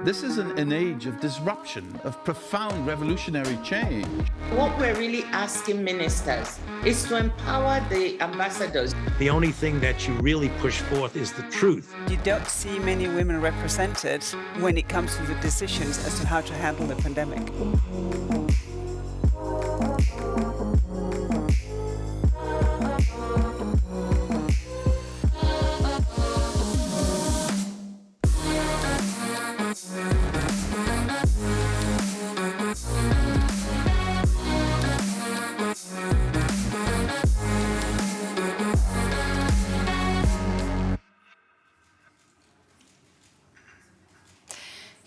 This is an age of disruption, of profound revolutionary change. What we're really asking ministers is to empower the ambassadors. The only thing that you really push forth is the truth. You don't see many women represented when it comes to the decisions as to how to handle the pandemic.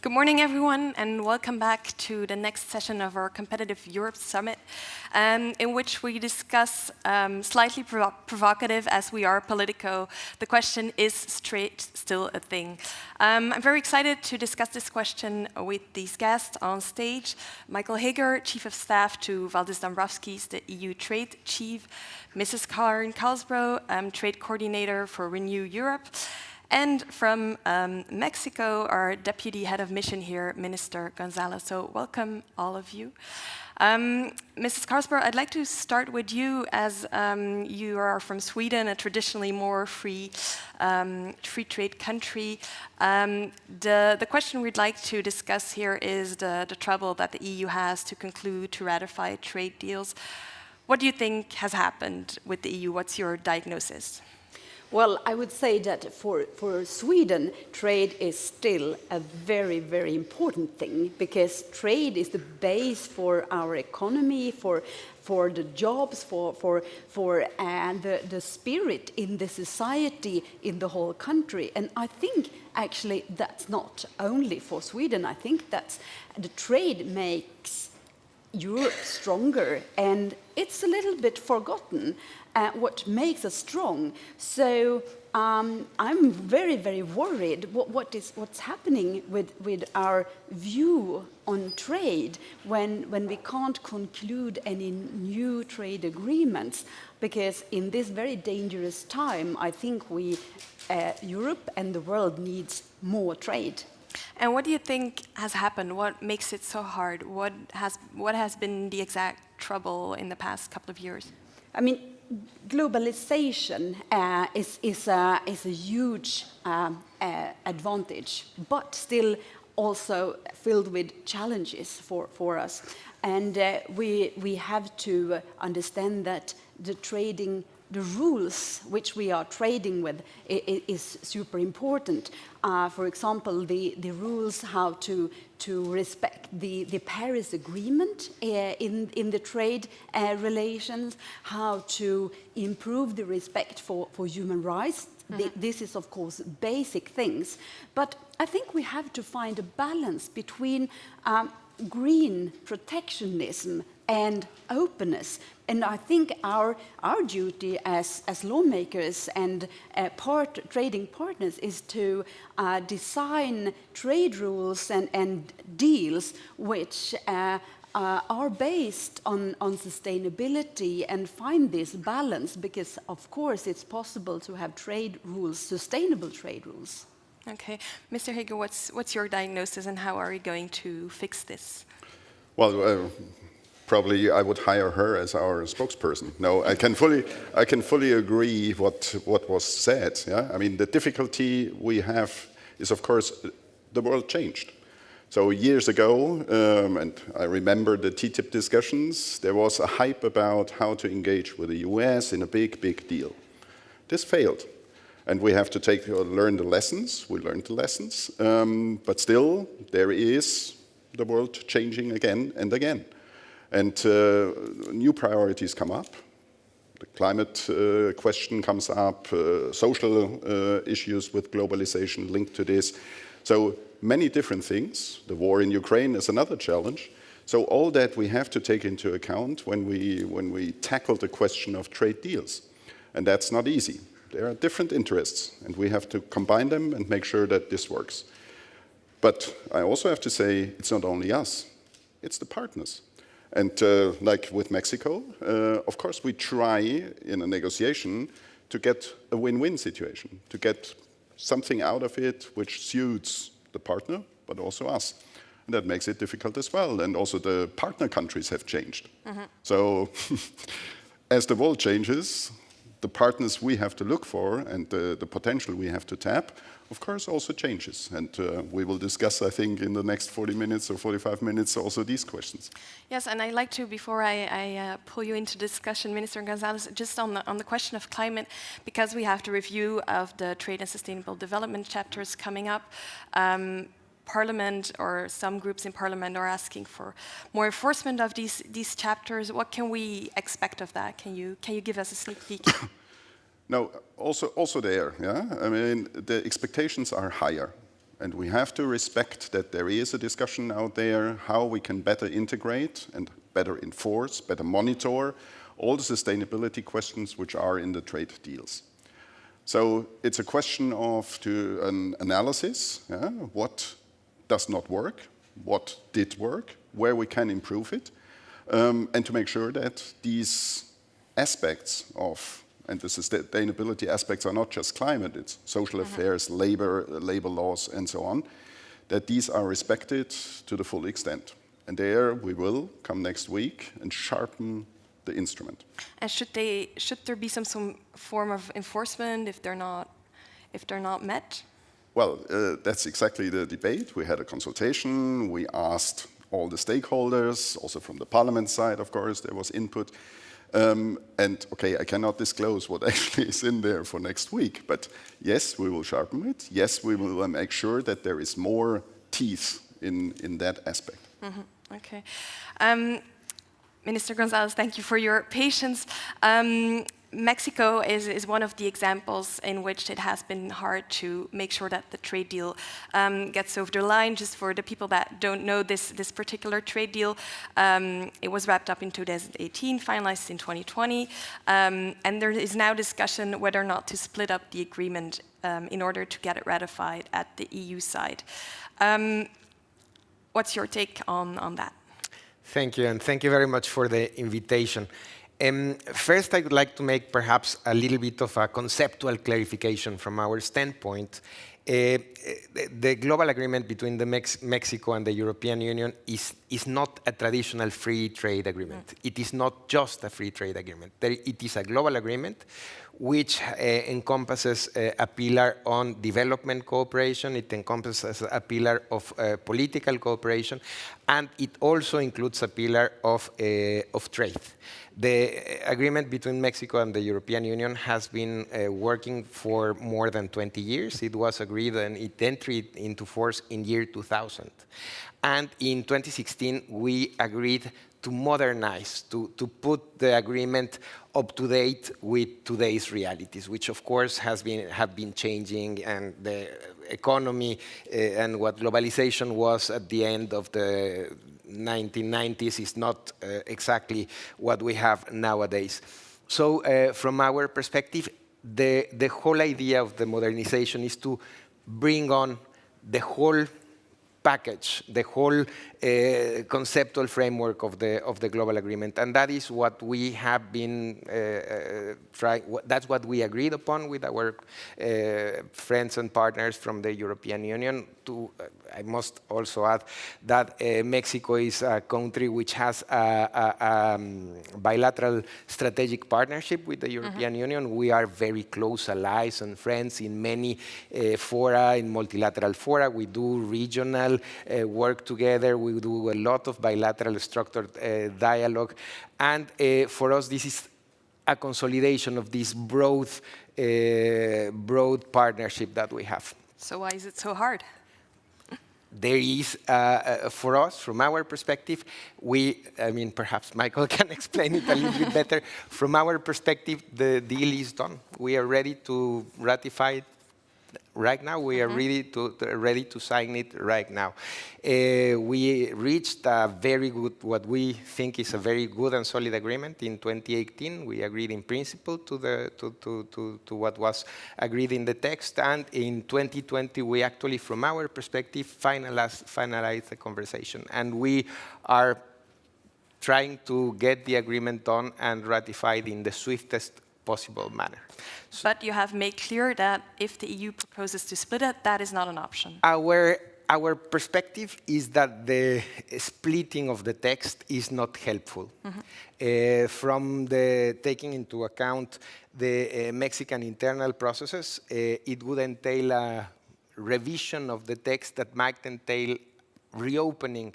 Good morning, everyone, and welcome back to the next session of our Competitive Europe Summit, in which we discuss, slightly provocative as we are, Politico, the question, is trade still a thing? I'm very excited to discuss this question with these guests on stage. Michael Hager, Chief of Staff to Valdis Dombrovskis, the EU Trade Chief, Mrs. Karin Karlsbro, Trade Coordinator for Renew Europe, and from Mexico, our Deputy Head of Mission here, Minister Gonzalez. So welcome, all of you. Mrs. Karlsbro, I'd like to start with you, as you are from Sweden, a traditionally more free trade country. The question we'd like to discuss here is the trouble that the EU has to conclude, to ratify trade deals. What do you think has happened with the EU? What's your diagnosis? Well, I would say that for Sweden, trade is still a very, very important thing, because trade is the base for our economy, for the jobs, for the spirit in the society, in the whole country. And I think actually that's not only for Sweden. I think that the trade makes Europe stronger, and it's a little bit forgotten what makes us strong. So I'm very, very worried what's happening with our view on trade when we can't conclude any new trade agreements, because in this very dangerous time, I think Europe and the world needs more trade. And what do you think has happened? What makes it so hard? What has been the exact trouble in the past couple of years? I mean, globalization is a huge advantage, but still also filled with challenges for us. And we have to understand that the rules which we are trading with is super important. For example, the rules how to respect the Paris Agreement in the trade relations, how to improve the respect for human rights. This is, of course, basic things. But I think we have to find a balance between green protectionism and openness. And I think our duty as lawmakers and trading partners is to design trade rules and deals which are based on sustainability, and find this balance, because of course it's possible to have trade rules, sustainable trade rules. Okay, Mr. Hager, what's your diagnosis, and how are you going to fix this? Well, probably I would hire her as our spokesperson. No, I can fully agree what was said. Yeah, I mean, the difficulty we have is, of course, the world changed. So years ago, and I remember the TTIP discussions, there was a hype about how to engage with the US in a big deal. This failed. And we have to learn the lessons. We learned the lessons. But still, there is the world changing again and again. And new priorities come up. The climate question comes up, social issues with globalization linked to this. So many different things. The war in Ukraine is another challenge. So all that we have to take into account when we tackle the question of trade deals. And that's not easy. There are different interests, and we have to combine them and make sure that this works. But I also have to say, it's not only us, it's the partners. And like with Mexico, of course, we try in a negotiation to get a win-win situation, to get something out of it which suits the partner, but also us. And that makes it difficult as well. And also the partner countries have changed. So as the world changes, the partners we have to look for and the potential we have to tap, of course, also changes. And we will discuss, I think, in the next 40 minutes or 45 minutes also these questions. Yes, and I'd like to, before I pull you into discussion, Minister Gonzalez, just on the question of climate, because we have the review of the Trade and Sustainable Development chapters coming up. Parliament or some groups in Parliament are asking for more enforcement of these chapters. What can we expect of that? Can you give us a sneak peek? No, also there, yeah. I mean, the expectations are higher, and we have to respect that there is a discussion out there how we can better integrate and better enforce, better monitor all the sustainability questions which are in the trade deals. So it's a question of an analysis, yeah, what does not work, what did work, where we can improve it, and to make sure that these aspects of, and the sustainability aspects are not just climate, it's social affairs, labor laws, and so on, that these are respected to the full extent. And there we will come next week and sharpen the instrument. And should there be some form of enforcement if they're not met? Well, that's exactly the debate. We had a consultation. We asked all the stakeholders, also from the Parliament side, of course, there was input. And okay, I cannot disclose what actually is in there for next week, but yes, we will sharpen it. Yes, we will make sure that there is more teeth in that aspect. Okay. Minister Gonzalez, thank you for your patience. Mexico is one of the examples in which it has been hard to make sure that the trade deal gets over the line. Just for the people that don't know this particular trade deal, it was wrapped up in 2018, finalized in 2020, and there is now discussion whether or not to split up the agreement in order to get it ratified at the EU side. What's your take on that? Thank you, and thank you very much for the invitation. First, I would like to make perhaps a little bit of a conceptual clarification from our standpoint. The global agreement between Mexico and the European Union is not a traditional free trade agreement. It is not just a free trade agreement. It is a global agreement which encompasses a pillar on development cooperation, it encompasses a pillar of political cooperation, and it also includes a pillar of trade. The agreement between Mexico and the European Union has been working for more than 20 years. It was agreed and it entered into force in year 2000. And in 2016, we agreed to modernize, to put the agreement up to date with today's realities, which of course have been changing, and the economy and what globalization was at the end of the 1990s is not exactly what we have nowadays. So from our perspective, the whole idea of the modernization is to bring on the whole package, the whole conceptual framework of the global agreement, and that is what we have been trying. That's what we agreed upon with our friends and partners from the European Union. I must also add that Mexico is a country which has a bilateral strategic partnership with the European Union. We are very close allies and friends in many fora, in multilateral fora. We do regional work together. We do a lot of bilateral structured dialogue. And for us, this is a consolidation of this broad partnership that we have. So why is it so hard? There is, for us, from our perspective, perhaps Michael can explain it a little bit better. From our perspective, the deal is done. We are ready to ratify it right now. We are ready to sign it right now. We reached a very good, what we think is a very good and solid agreement in 2018. We agreed in principle to what was agreed in the text, and in 2020 we actually, from our perspective, finalized the conversation, and we are trying to get the agreement done and ratified in the swiftest possible manner. But you have made clear that if the EU proposes to split it, that is not an option. Our our perspective is that the splitting of the text is not helpful. From the taking into account the Mexican internal processes, it would entail a revision of the text that might entail reopening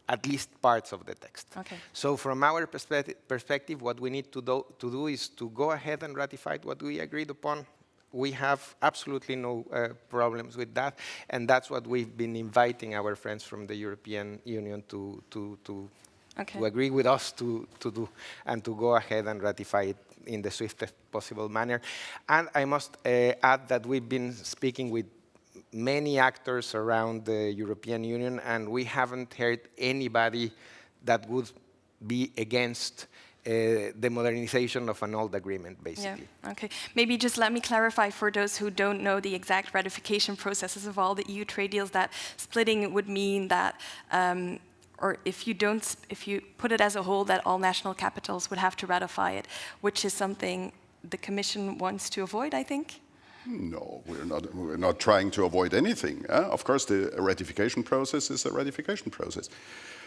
at least parts of the text. Okay. So from our perspective, what we need to do is to go ahead and ratify what we agreed upon. We have absolutely no problems with that, and that's what we've been inviting our friends from the European Union to agree with us to do, and to go ahead and ratify it in the swiftest possible manner. And I must add that we've been speaking with many actors around the European Union, and we haven't heard anybody that would be against the modernization of an old agreement, basically. Yeah, okay. Maybe just let me clarify for those who don't know the exact ratification processes of all the EU trade deals, that splitting would mean that, or if you put it as a whole, that all national capitals would have to ratify it, which is something the Commission wants to avoid, I think. No, we're not trying to avoid anything. Of course, the ratification process is a ratification process.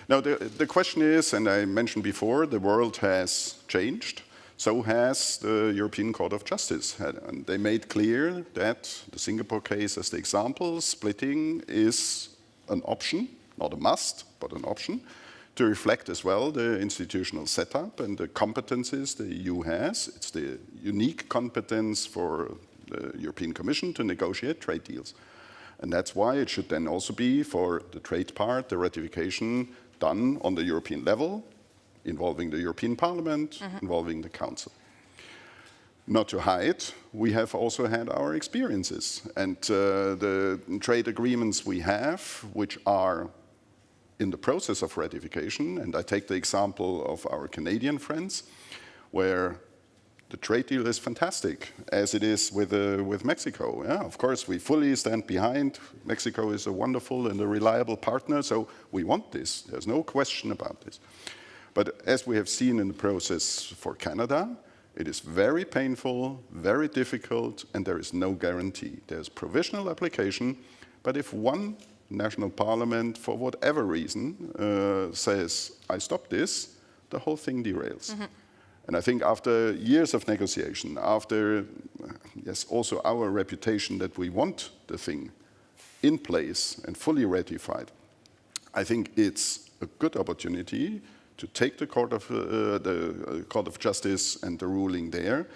Now, the question is, and I mentioned before, the world has changed. So has the European Court of Justice. And they made clear that the Singapore case, as the example, splitting is an option, not a must, but an option, to reflect as well the institutional setup and the competencies the EU has. It's the unique competence for the European Commission to negotiate trade deals. And that's why it should then also be, for the trade part, the ratification done on the European level, involving the European Parliament, involving the Council. Not to hide, we have also had our experiences. And the trade agreements we have, which are in the process of ratification, and I take the example of our Canadian friends, where the trade deal is fantastic, as it is with Mexico. Yeah, of course, we fully stand behind. Mexico is a wonderful and a reliable partner, so we want this. There's no question about this. But as we have seen in the process for Canada, it is very painful, very difficult, and there is no guarantee. There's provisional application, but if one national parliament, for whatever reason, says, I stop this, the whole thing derails. And I think after years of negotiation, after, yes, also our reputation that we want the thing in place and fully ratified, I think it's a good opportunity to take the Court of Justice and the ruling there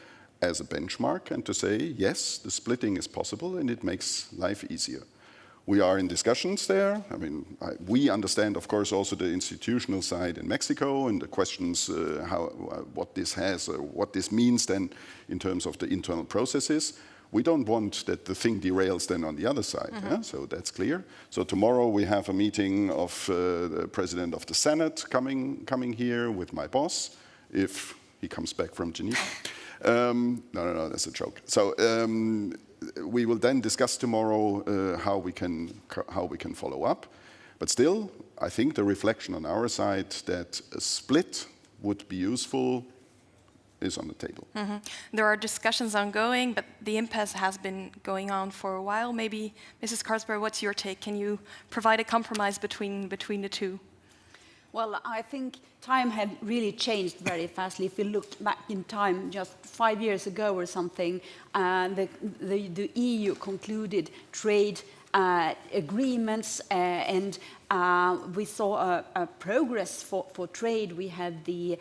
as a benchmark and to say, yes, the splitting is possible and it makes life easier. We are in discussions there. I mean, we understand, of course, also the institutional side in Mexico and the questions what this has, what this means then in terms of the internal processes. We don't want that the thing derails then on the other side. Yeah? So that's clear. So tomorrow we have a meeting of the President of the Senate coming here with my boss, if he comes back from Geneva. No, that's a joke. So we will then discuss tomorrow how we can follow up. But still, I think the reflection on our side that a split would be useful is on the table. There are discussions ongoing, but the impasse has been going on for a while. Maybe, Mrs. Carlsberg, what's your take? Can you provide a compromise between the two? Well, I think time had really changed very fastly. If you look back in time, just 5 years ago or something, the EU concluded trade agreements, and we saw a progress for trade. We had the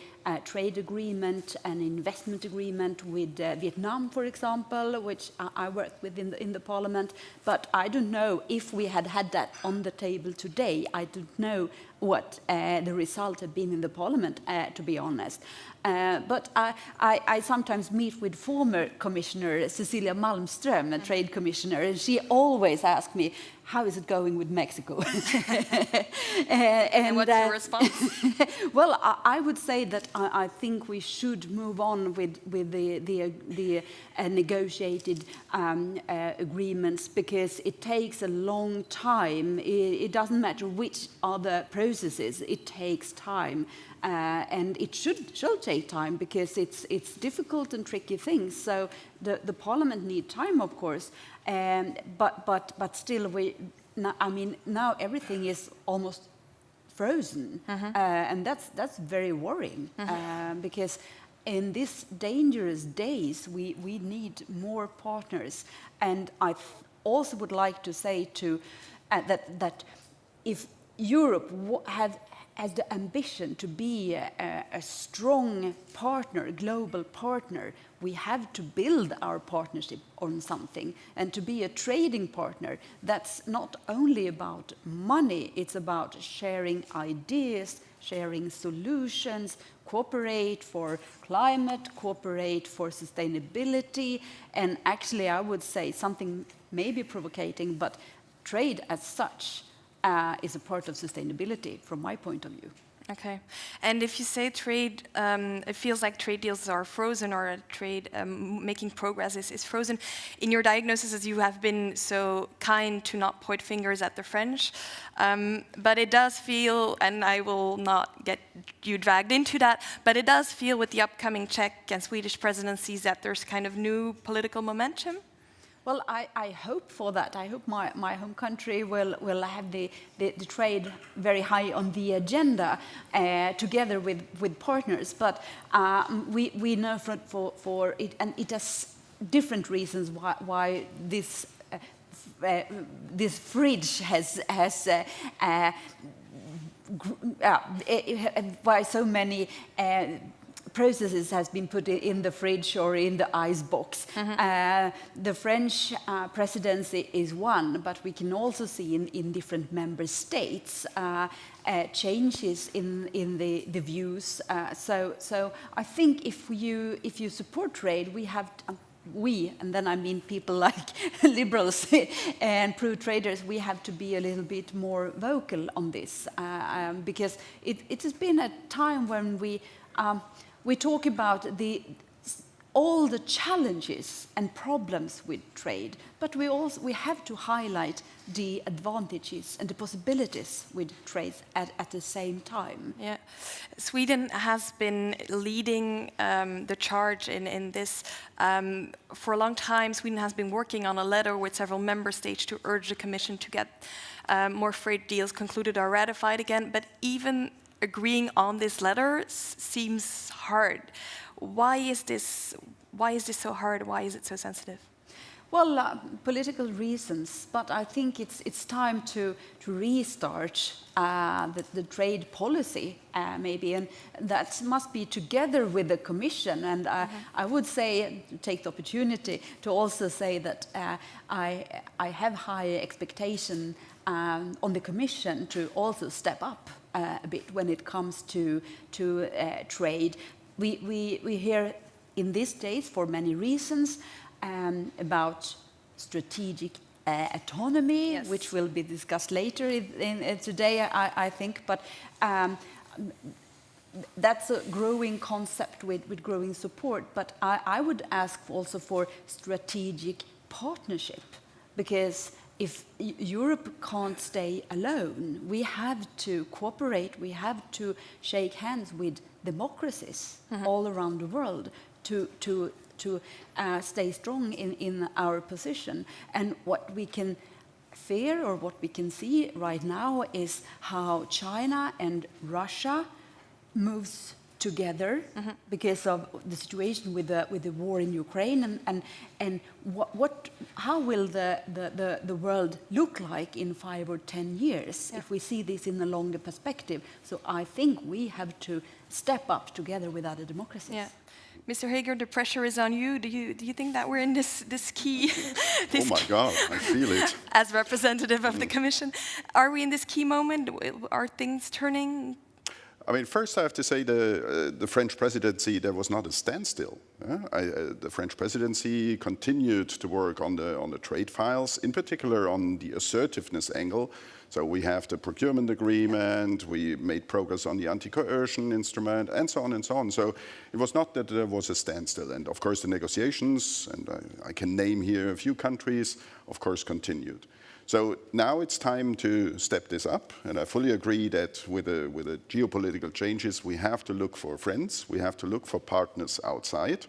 trade agreement and investment agreement with Vietnam, for example, which I worked with in the parliament. But I don't know if we had that on the table today. I don't know what the result had been in the parliament, to be honest. But I sometimes meet with former Commissioner Cecilia Malmström, a trade commissioner, and she always asks me, how is it going with Mexico? and what's your response? Well, I would say that I think we should move on with the negotiated agreements, because it takes a long time. It doesn't matter which are the processes, it takes time. And it should take time, because it's difficult and tricky things. So the Parliament need time, of course, but still now everything is almost frozen, and that's very worrying because in these dangerous days we need more partners. And I also would like to say that if Europe has the ambition to be a strong partner, a global partner, we have to build our partnership on something. And to be a trading partner, that's not only about money, it's about sharing ideas, sharing solutions, cooperate for climate, cooperate for sustainability, and actually I would say something maybe provocating, but trade as such is a part of sustainability from my point of view. Okay. And if you say trade, it feels like trade deals are frozen, or trade making progress is frozen. In your diagnosis, as you have been so kind to not point fingers at the French, but it does feel, and I will not get you dragged into that, but it does feel with the upcoming Czech and Swedish presidencies that there's kind of new political momentum. Well, I hope for that. I hope my home country will have the trade very high on the agenda together with partners. But we know for it, and it has different reasons why this fridge has why so many processes has been put in the fridge or in the ice box. The French presidency is one, but we can also see in different member states changes in the views. So I think if you support trade, we have and then I mean people like liberals and pro-traders, we have to be a little bit more vocal on this because it has been a time when we talk about all the challenges and problems with trade, but we have to highlight the advantages and the possibilities with trade at the same time. Yeah, Sweden has been leading the charge in this. For a long time, Sweden has been working on a letter with several member states to urge the Commission to get more trade deals concluded or ratified again, but even agreeing on this letter seems hard. Why is this so hard? Why is it so sensitive? Well, political reasons, but I think it's time to restart the trade policy, maybe, and that must be together with the Commission. And I would say, take the opportunity to also say that I have high expectation on the Commission to also step up a bit when it comes to trade. We hear in these days, for many reasons, about strategic autonomy, yes, which will be discussed later today, I think. But that's a growing concept with growing support. But I would ask also for strategic partnership, because if Europe can't stay alone, we have to cooperate, we have to shake hands with democracies all around the world to stay strong in our position. And what we can fear, or what we can see right now, is how China and Russia moves together because of the situation with the war in Ukraine, and how will the world look like in 5 or 10 years if we see this in a longer perspective. So I think we have to step up together with other democracies. Yeah. Mr. Hager, the pressure is on you. Do you think that we're in this key? Oh my God, I feel it. As representative of the Commission, are we in this key moment? Are things turning? I mean, first I have to say the French presidency, there was not a standstill. The French presidency continued to work on the trade files, in particular on the assertiveness angle. So we have the procurement agreement, we made progress on the anti-coercion instrument, and so on and so on. So it was not that there was a standstill. And of course the negotiations, and I can name here a few countries, of course continued. So now it's time to step this up, and I fully agree that with the geopolitical changes, we have to look for friends, we have to look for partners outside,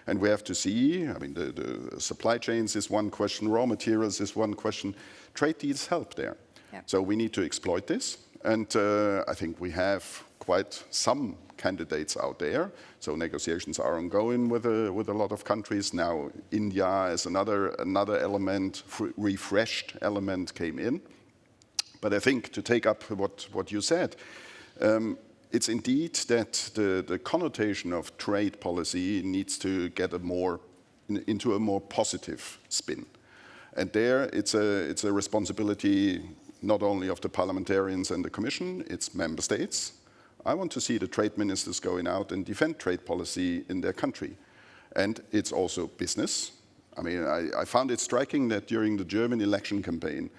and we have to see, I mean, the supply chains is one question, raw materials is one question, trade deals help there. Yep. So we need to exploit this, and I think we have quite some candidates out there. So negotiations are ongoing with a lot of countries. Now India is another element, refreshed element came in. But I think to take up what you said, it's indeed that the connotation of trade policy needs to get into a more positive spin. And there it's a responsibility not only of the parliamentarians and the Commission, it's member states. I want to see the trade ministers going out and defend trade policy in their country. And it's also business. I mean, I found it striking that during the German election campaign,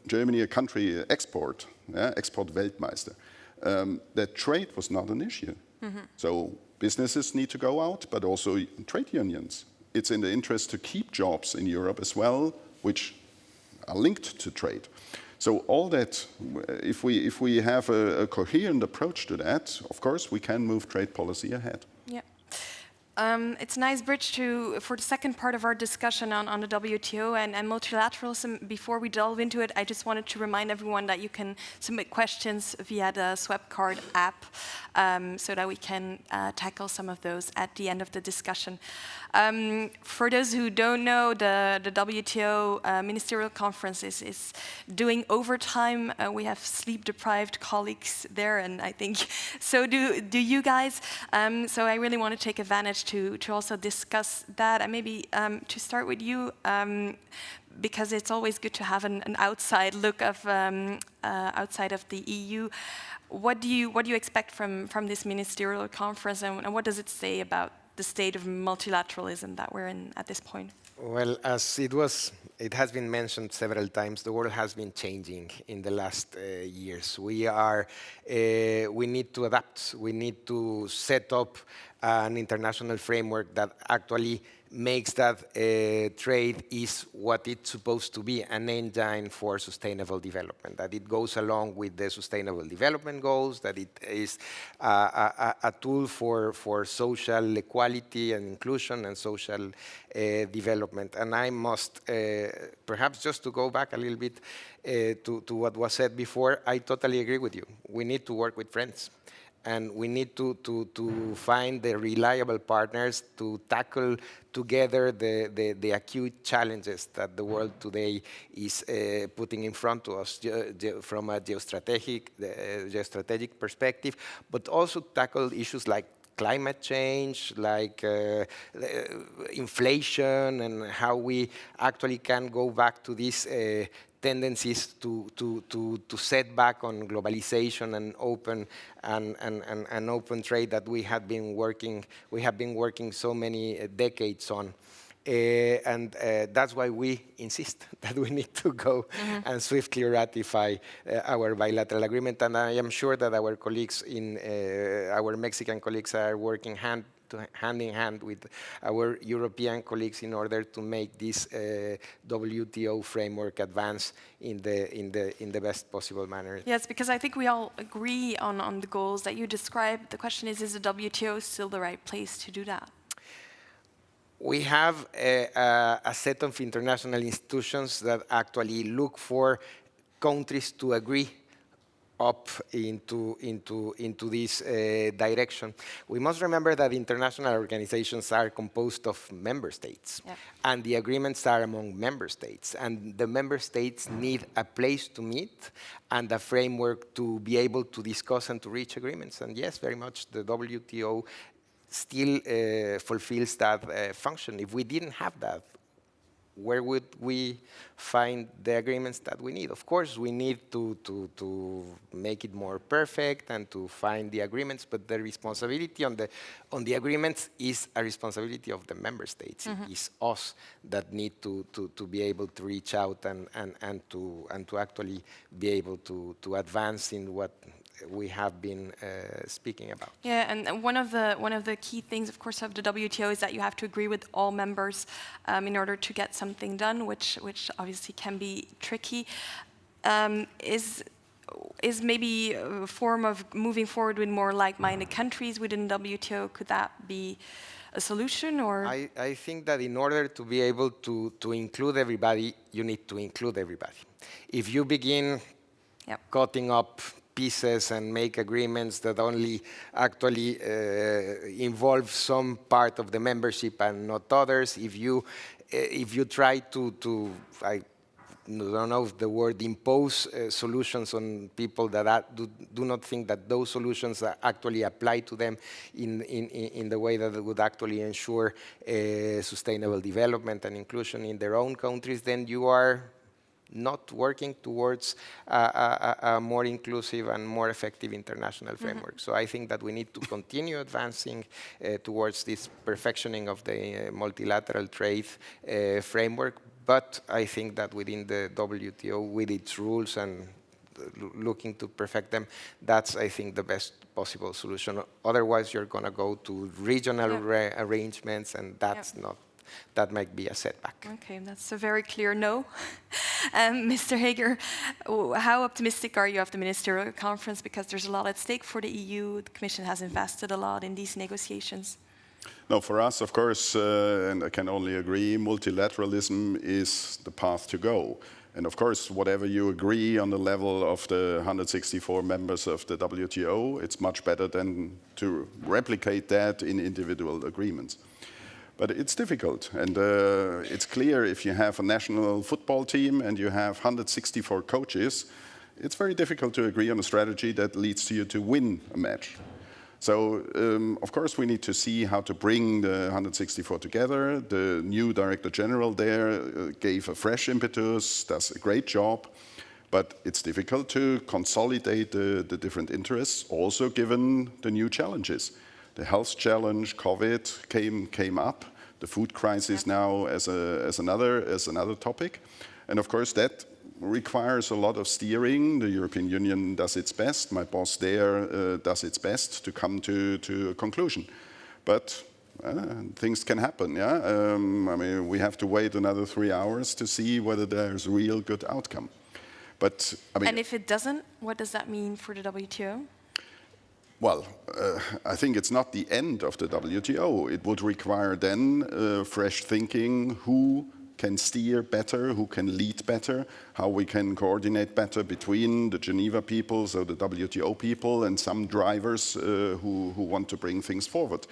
Germany, a country export Weltmeister, that trade was not an issue. Mm-hmm. So businesses need to go out, but also trade unions. It's in the interest to keep jobs in Europe as well, which are linked to trade. So all that, if we have a coherent approach to that, of course, we can move trade policy ahead. Yeah. It's a nice bridge for the second part of our discussion on the WTO and multilateralism. Before we delve into it, I just wanted to remind everyone that you can submit questions via the Swepcard app so that we can tackle some of those at the end of the discussion. For those who don't know, the WTO Ministerial Conference is doing overtime. We have sleep-deprived colleagues there, and I think so do you guys. So I really want to take advantage to also discuss that, and maybe to start with you, because it's always good to have an outside look of outside of the EU. What do you expect from this ministerial conference, and what does it say about the state of multilateralism that we're in at this point? Well, as it has been mentioned several times, the world has been changing in the last years. We need to adapt. We need to set up an international framework that actually makes that trade is what it's supposed to be, an engine for sustainable development, that it goes along with the sustainable development goals, that it is a tool for social equality and inclusion and social development. And I must, perhaps just to go back a little bit to what was said before, I totally agree with you. We need to work with friends. And we need to find the reliable partners to tackle together the acute challenges that the world today is putting in front of us from a geostrategic perspective, but also tackle issues like climate change, like inflation, and how we actually can go back to these tendencies to set back on globalization and open and open trade that we have been working so many decades on. And that's why we insist that we need to go and swiftly ratify our bilateral agreement. And I am sure that our colleagues our Mexican colleagues are working hand in hand with our European colleagues in order to make this WTO framework advance in the best possible manner. Yes, because I think we all agree on the goals that you described. The question is the WTO still the right place to do that? We have a set of international institutions that actually look for countries to agree up into this direction. We must remember that international organizations are composed of member states, and the agreements are among member states, and the member states need a place to meet and a framework to be able to discuss and to reach agreements. And yes, very much the WTO still fulfills that function. If we didn't have that, where would we find the agreements that we need? Of course, we need to make it more perfect and to find the agreements, but the responsibility on the agreements is a responsibility of the member states. It is us that need to be able to reach out and to actually be able to advance in what we have been speaking about. Yeah, and one of the key things, of course, of the WTO is that you have to agree with all members in order to get something done, which obviously can be tricky. Is maybe a form of moving forward with more like-minded countries within WTO, could that be a solution, or? I think that in order to be able to include everybody, you need to include everybody. If you begin cutting up pieces and make agreements that only actually involve some part of the membership and not others, if you try to I don't know if the word impose solutions on people that do not think that those solutions actually apply to them in the way that it would actually ensure sustainable development and inclusion in their own countries, then you are not working towards a more inclusive and more effective international framework. So I think that we need to continue advancing towards this perfectioning of the multilateral trade framework. But I think that within the WTO, with its rules and looking to perfect them, that's, I think, the best possible solution. Otherwise, you're going to go to regional arrangements, and that's not. That might be a setback. Okay, that's a very clear no. Mr. Hager, how optimistic are you of the Ministerial Conference? Because there's a lot at stake for the EU. The Commission has invested a lot in these negotiations. No, for us, of course, and I can only agree, multilateralism is the path to go. And of course, whatever you agree on the level of the 164 members of the WTO, it's much better than to replicate that in individual agreements. But it's difficult, and it's clear if you have a national football team and you have 164 coaches, it's very difficult to agree on a strategy that leads to you to win a match. So, of course, we need to see how to bring the 164 together. The new Director General there gave a fresh impetus, does a great job, but it's difficult to consolidate the different interests, also given the new challenges. The health challenge, COVID came up, the food crisis now as another topic. And of course that requires a lot of steering. The European Union does its best. My boss there does its best to come to a conclusion. But things can happen, yeah? I mean, we have to wait another 3 hours to see whether there's a real good outcome. But, I mean, and if it doesn't, what does that mean for the WTO? Well, I think it's not the end of the WTO. It would require then fresh thinking, who can steer better, who can lead better, how we can coordinate better between the Geneva people, so the WTO people, and some drivers who want to bring things forward.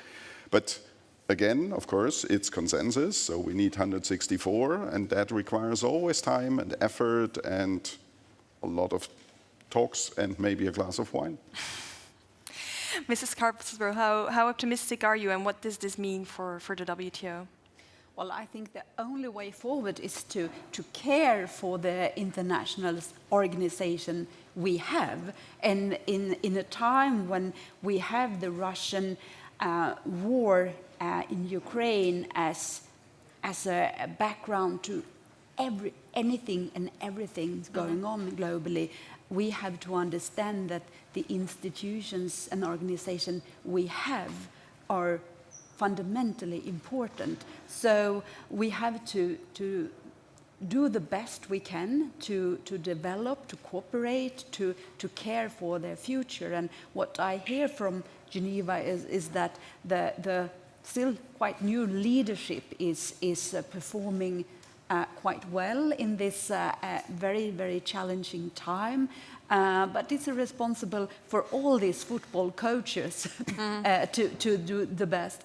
But again, of course, it's consensus, so we need 164, and that requires always time and effort and a lot of talks and maybe a glass of wine. Mrs. Carpsborough, how optimistic are you, and what does this mean for the WTO? Well, I think the only way forward is to care for the international organization we have. And in a time when we have the Russian war in Ukraine as a background to anything and everything going on globally, we have to understand that the institutions and organizations we have are fundamentally important. So we have to do the best we can to develop, to cooperate, to care for their future. And what I hear from Geneva is that the still quite new leadership is performing quite well in this very, very challenging time. But it's responsible for all these football coaches to do the best.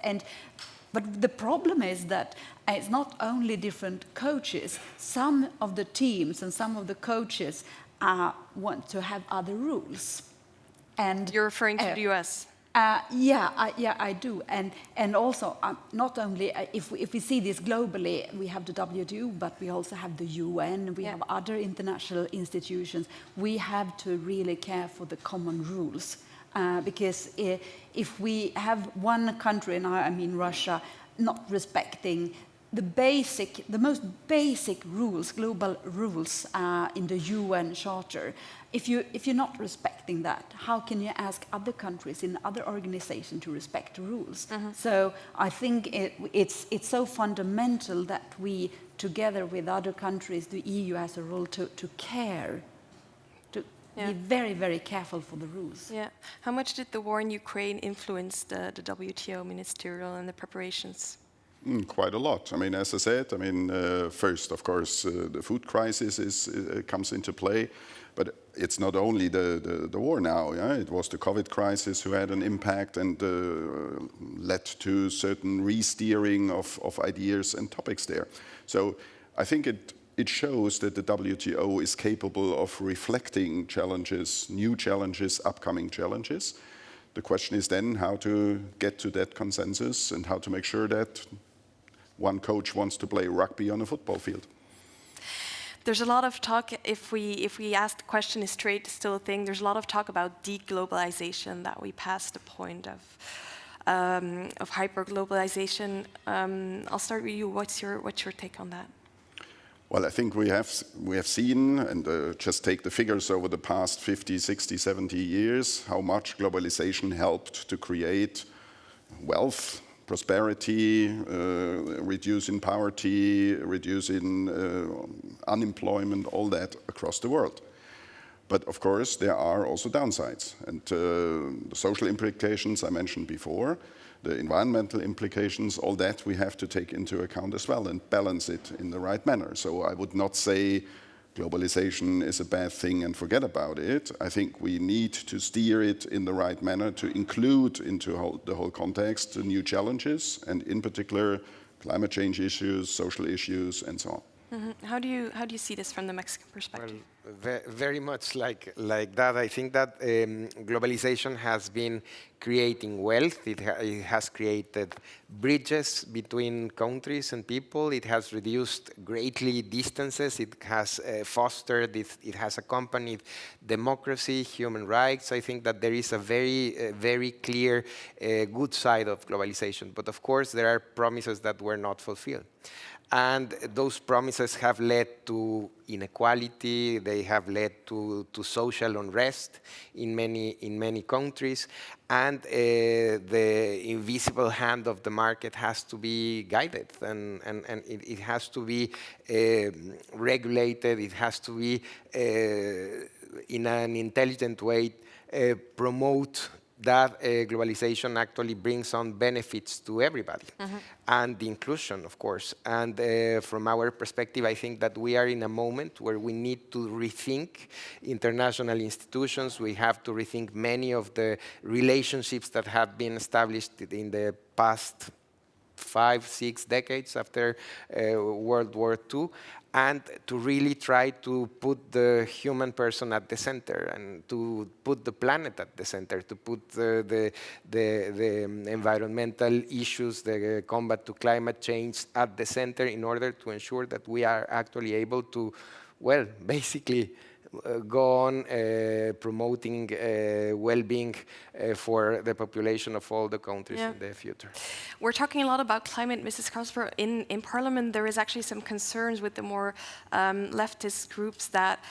But the problem is that it's not only different coaches. Some of the teams and some of the coaches want to have other rules. And you're referring to the US? I do. And also, not only, if we see this globally, we have the WTO, but we also have the UN, we have other international institutions. We have to really care for the common rules. Because if we have one country, and I mean Russia, not respecting the most basic rules, global rules in the UN Charter. If you're not respecting that, how can you ask other countries in other organizations to respect the rules? So I think it's so fundamental that we, together with other countries, the EU has a role to care, to be very, very careful for the rules. Yeah. How much did the war in Ukraine influence the WTO Ministerial and the preparations? Quite a lot. I mean, as I said, first, of course, the food crisis comes into play, but it's not only the war now. Yeah? It was the COVID crisis who had an impact and led to certain re-steering of ideas and topics there. So I think it shows that the WTO is capable of reflecting challenges, new challenges, upcoming challenges. The question is then how to get to that consensus and how to make sure that one coach wants to play rugby on a football field. There's a lot of talk, if we ask the question, is trade still a thing? There's a lot of talk about deglobalization, that we passed the point of hyperglobalization. I'll start with you. What's your take on that? Well, I think we have seen, and just take the figures over the past 50, 60, 70 years, how much globalization helped to create wealth, prosperity, reducing poverty, reducing unemployment, all that across the world. But of course, there are also downsides. And the social implications I mentioned before, the environmental implications, all that we have to take into account as well and balance it in the right manner. So I would not say globalization is a bad thing and forget about it. I think we need to steer it in the right manner to include into the whole context the new challenges, and in particular climate change issues, social issues, and so on. How do you see this from the Mexican perspective? Well, very much like that. I think that globalization has been creating wealth. It has created bridges between countries and people. It has reduced greatly distances. It has fostered, it has accompanied democracy, human rights. I think that there is a very clear good side of globalization. But of course, there are promises that were not fulfilled. And those promises have led to inequality. They have led to social unrest in many countries. And the invisible hand of the market has to be guided, and it has to be regulated. It has to be, in an intelligent way, promote that globalization actually brings on benefits to everybody, and the inclusion, of course. And from our perspective, I think that we are in a moment where we need to rethink international institutions. We have to rethink many of the relationships that have been established in the past 5-6 decades after World War II, and to really try to put the human person at the center, and to put the planet at the center, to put the environmental issues, the combat to climate change at the center, in order to ensure that we are actually able to, well, basically go on promoting well-being for the population of all the countries in the future. We're talking a lot about climate, Mrs. Carlsberg. In Parliament, there is actually some concerns with the more leftist groups that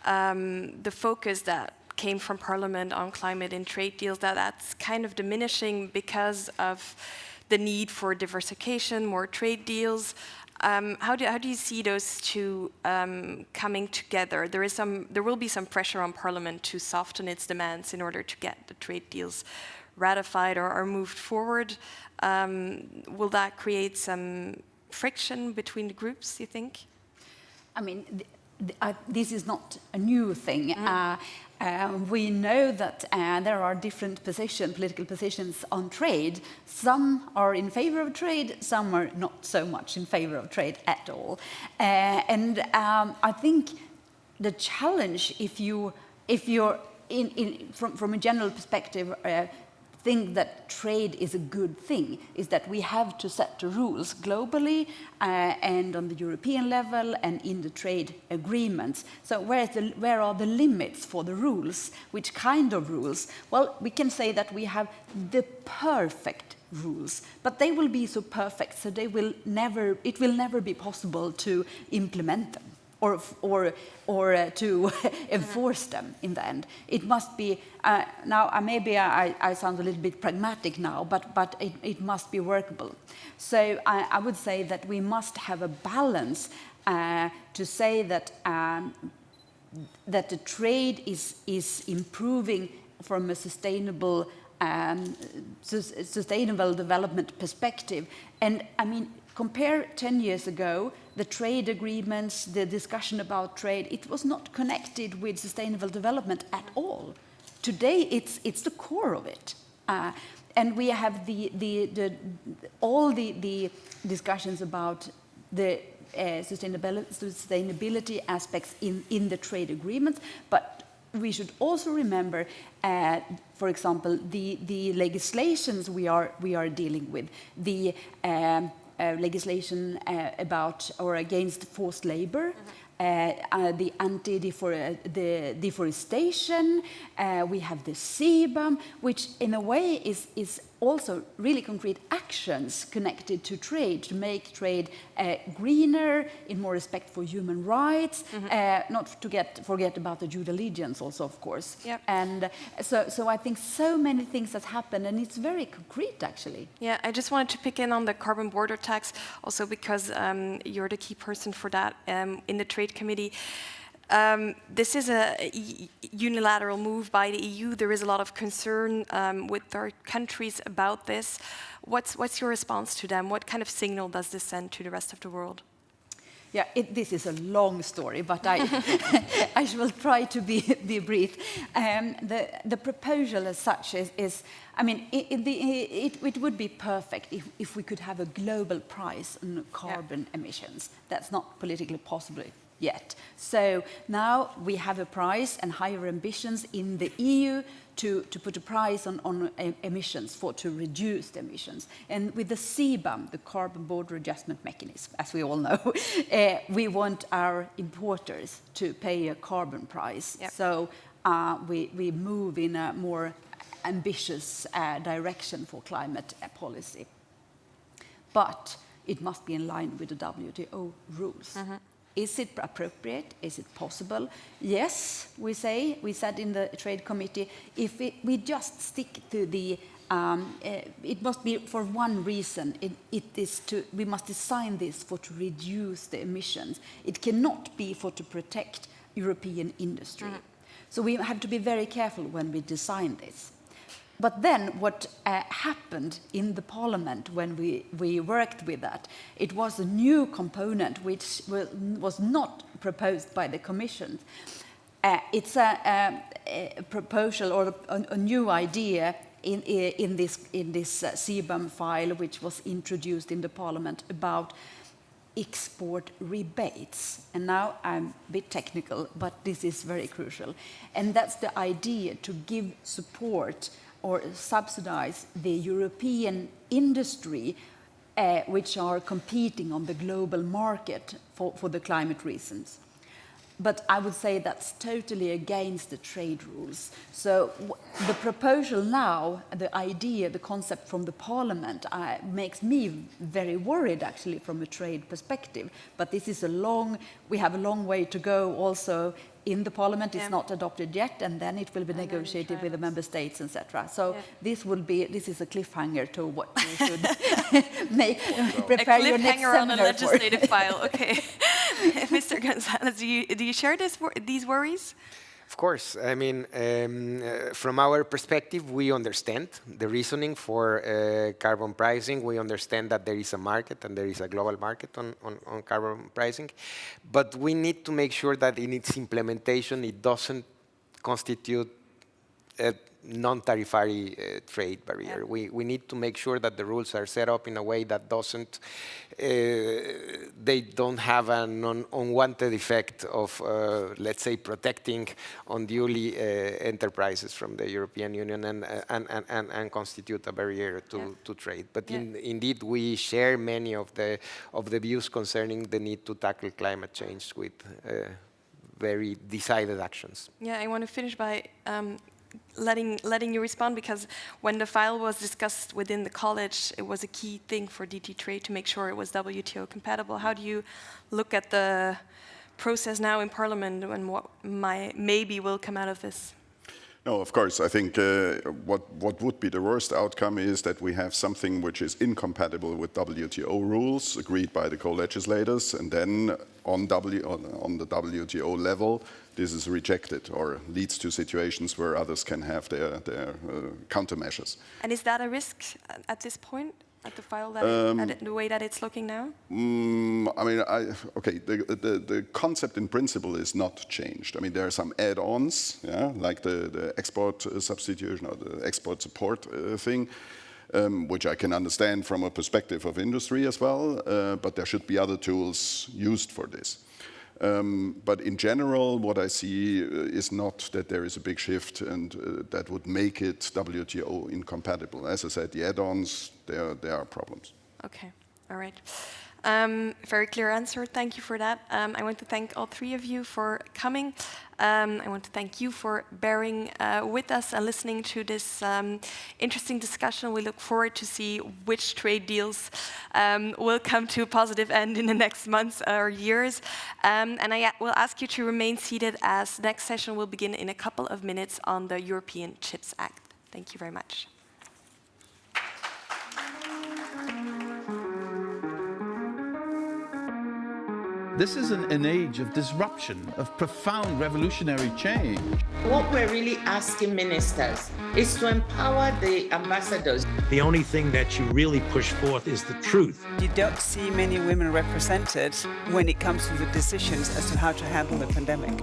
the focus that came from Parliament on climate and trade deals, that's kind of diminishing because of the need for diversification, more trade deals. How do you see those two coming together? There will be some pressure on Parliament to soften its demands in order to get the trade deals ratified or moved forward. Will that create some friction between the groups, you think? I mean, this is not a new thing. We know that there are different political positions on trade. Some are in favor of trade, some are not so much in favor of trade at all. I think the challenge, if you're from a general perspective, think that trade is a good thing, is that we have to set the rules globally and on the European level and in the trade agreements. So where are the limits for the rules? Which kind of rules? Well, we can say that we have the perfect rules, but they will be so perfect, so it will never be possible to implement them or to enforce them in the end. It must be, now maybe I sound a little bit pragmatic now, but it must be workable. So I would say that we must have a balance to say that that the trade is improving from a sustainable development perspective. And I mean, compare 10 years ago, the trade agreements, the discussion about trade, it was not connected with sustainable development at all. Today, it's the core of it. And we have all the discussions about the sustainability aspects in the trade agreements, but we should also remember, for example, the legislations we are dealing with, the legislation about or against forced labor, the deforestation, we have the CBAM, which in a way is also really concrete actions connected to trade, to make trade greener, in more respect for human rights, not to forget about the due diligence also, of course. Yep. And so I think so many things that happen, and it's very concrete, actually. Yeah, I just wanted to pick in on the carbon border tax, also because you're the key person for that in the Trade Committee. This is a unilateral move by the EU. There is a lot of concern with third countries about this. What's your response to them? What kind of signal does this send to the rest of the world? Yeah, this is a long story, but I will try to be brief. The proposal as such is I mean, it would be perfect if we could have a global price on carbon emissions. That's not politically possible yet. So now we have a price and higher ambitions in the EU to put a price on emissions, to reduce the emissions. And with the CBAM, the Carbon Border Adjustment Mechanism, as we all know, we want our importers to pay a carbon price. Yep. So we move in a more ambitious direction for climate policy. But it must be in line with the WTO rules. Mm-hmm. Is it appropriate? Is it possible? Yes, we said in the Trade Committee, if we just stick to the, it must be for one reason. We must design this to reduce the emissions. It cannot be to protect European industry. Mm. So we have to be very careful when we design this. But then what happened in the Parliament when we worked with that, it was a new component which was not proposed by the Commission. It's a proposal or a new idea in this CBAM file which was introduced in the Parliament about export rebates. And now I'm a bit technical, but this is very crucial. And that's the idea, to give support or subsidize the European industry which are competing on the global market for the climate reasons. But I would say that's totally against the trade rules. So the proposal now, the idea, the concept from the Parliament makes me very worried actually from a trade perspective. But this is we have a long way to go also in the Parliament. It's not adopted yet, and then it will be negotiated with the member states, etc. So this is a cliffhanger to what you should prepare your next seminar on a legislative file. Okay, Mr. Gonzalez, do you share these worries? Of course. I mean, from our perspective, we understand the reasoning for carbon pricing. We understand that there is a market and there is a global market on carbon pricing. But we need to make sure that in its implementation, it doesn't constitute a non-tarifary trade barrier. Yeah. We need to make sure that the rules are set up in a way that they don't have an unwanted effect of, let's say, protecting unduly enterprises from the European Union and constitute a barrier to trade. But indeed, we share many of the views concerning the need to tackle climate change with very decided actions. Yeah, I want to finish by letting you respond, because when the file was discussed within the college, it was a key thing for DT Trade to make sure it was WTO compatible. How do you look at the process now in Parliament and what maybe will come out of this? No, of course. I think what would be the worst outcome is that we have something which is incompatible with WTO rules agreed by the co-legislators, and then on the WTO level, this is rejected or leads to situations where others can have their countermeasures. And is that a risk at this point, at the file, that the way that it's looking now? I mean, okay, the concept in principle is not changed. I mean, there are some add-ons, yeah, like the export substitution or the export support thing, which I can understand from a perspective of industry as well, but there should be other tools used for this. But in general, what I see is not that there is a big shift and that would make it WTO incompatible. As I said, the add-ons, there are problems. Okay, all right. Very clear answer. Thank you for that. I want to thank all three of you for coming. I want to thank you for bearing with us and listening to this interesting discussion. We look forward to see which trade deals will come to a positive end in the next months or years. And I will ask you to remain seated, as the next session will begin in a couple of minutes on the European Chips Act. Thank you very much. This is an age of disruption, of profound revolutionary change. What we're really asking ministers is to empower the ambassadors. The only thing that you really push forth is the truth. You don't see many women represented when it comes to the decisions as to how to handle the pandemic.